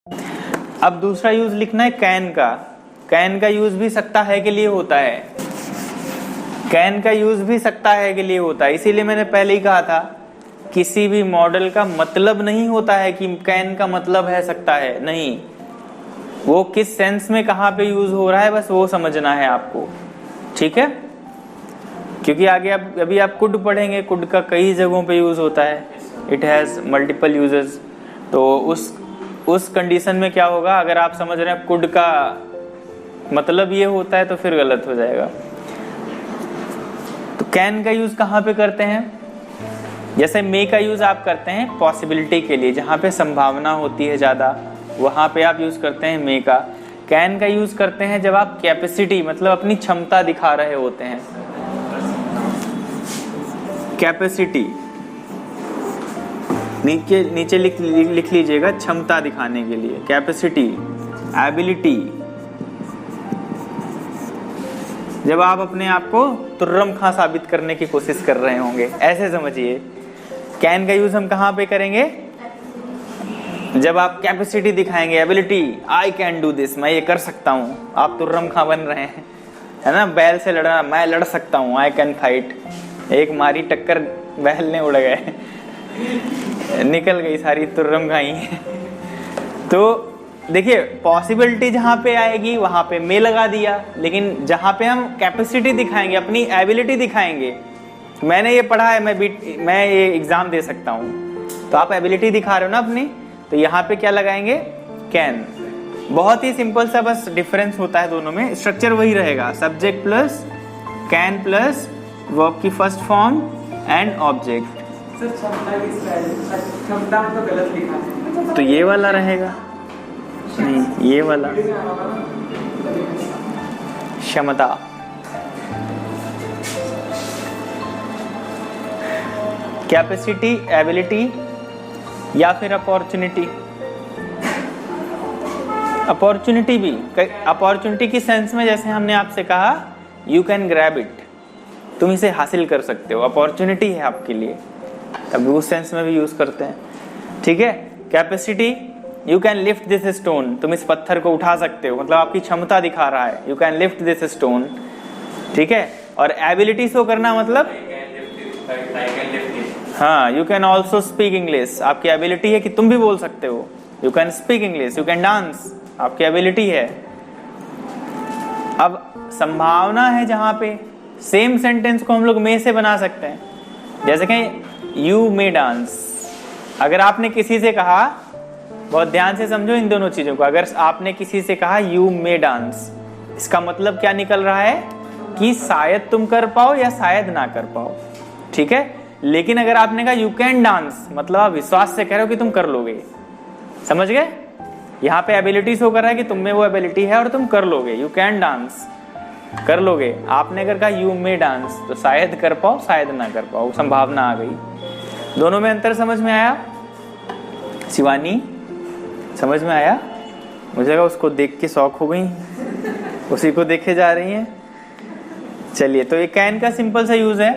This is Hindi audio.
अब दूसरा यूज लिखना है कैन का। कैन का यूज भी सकता है के लिए होता है। कैन का यूज भी सकता है के लिए होता है। इसीलिए मैंने पहले ही कहा था किसी भी मॉडल का मतलब नहीं होता है कि कैन का मतलब है सकता है, नहीं, वो किस सेंस में कहां पे यूज हो रहा है बस वो समझना है आपको, ठीक है। क्योंकि आगे अभी आप कुड पढ़ेंगे, कुड का कई जगहों पे यूज होता है, इट हैज मल्टीपल यूजेस। तो उस कंडीशन में क्या होगा, अगर आप समझ रहे हैं कुड का मतलब ये होता है तो फिर गलत हो जाएगा। तो कैन का यूज कहां पे करते हैं, जैसे मे का यूज आप करते हैं पॉसिबिलिटी के लिए, जहां पे संभावना होती है ज्यादा वहां पे आप यूज करते हैं मे का। कैन का यूज करते हैं जब आप कैपेसिटी मतलब अपनी क्षमता दिखा रहे होते हैं। कैपेसिटी नीचे लिख लीजिएगा, क्षमता दिखाने के लिए कैपेसिटी, एबिलिटी। जब आप अपने आप को तुर्रम खां साबित करने की कोशिश कर रहे होंगे, ऐसे समझिए। कैन का यूज हम कहां पे करेंगे, जब आप कैपेसिटी दिखाएंगे, ability, I can do this, मैं ये कर सकता हूं। आप तुर्रम खां बन रहे हैं, है ना, बैल से लड़ा, मैं लड़ सकता हूं, आई कैन फाइट। एक मारी टक्कर, बैल ने उड़ गए, निकल गई सारी तुर्रम खाई। तो देखिए पॉसिबिलिटी जहां पे आएगी वहां पे मे लगा दिया, लेकिन जहां पे हम कैपेसिटी दिखाएंगे, अपनी एबिलिटी दिखाएंगे, मैंने ये पढ़ा है, मैं ये एग्जाम दे सकता हूं, तो आप एबिलिटी दिखा रहे हो ना अपनी, तो यहाँ पे क्या लगाएंगे, कैन। बहुत ही सिंपल सा बस डिफरेंस होता है दोनों में, स्ट्रक्चर वही रहेगा, subject plus can plus verb की फर्स्ट फॉर्म एंड ऑब्जेक्ट। क्षमता तो गलत लिखा है, तो ये वाला रहेगा, नहीं ये वाला क्षमता। कैपेसिटी, एबिलिटी या फिर अपॉर्चुनिटी। अपॉर्चुनिटी भी, अपॉर्चुनिटी की सेंस में जैसे हमने आपसे कहा यू कैन ग्रैब इट, तुम इसे हासिल कर सकते हो, अपॉर्चुनिटी है आपके लिए, तब उस सेंस में भी यूज करते हैं, ठीक है। Capacity, you can lift this stone, तुम इस पत्थर को उठा सकते हो, मतलब आपकी क्षमता दिखा रहा है, you can lift this stone, ठीक है। और एबिलिटी शो करना मतलब हाँ, you can also speak English, आपकी एबिलिटी है कि तुम भी बोल सकते हो, you can speak English, you can dance, आपकी एबिलिटी है। अब संभावना है जहां पे सेम सेंटेंस को हम लोग मे से बना सकते हैं, जैसे कि यू मे डांस। अगर आपने किसी से कहा, बहुत ध्यान से समझो इन दोनों चीजों को, अगर आपने किसी से कहा यू मे डांस, इसका मतलब क्या निकल रहा है कि शायद तुम कर पाओ या शायद ना कर पाओ, ठीक है। लेकिन अगर आपने कहा यू कैन डांस, मतलब आप विश्वास से कह रहे हो कि तुम कर लोगे, समझ गए। यहाँ पे एबिलिटी शो कर रहा है कि तुम में वो एबिलिटी है और तुम कर लोगे, यू कैन डांस, कर लोगे। आपने अगर कहा यू मे डांस, तो शायद कर पाओ शायद ना कर पाओ, संभावना आ गई। दोनों में अंतर समझ में आया, शिवानी समझ में आया? मुझे लगा उसको देख के शौक हो गई, उसी को देखे जा रही हैं। चलिए, तो ये कैन का सिंपल सा यूज है।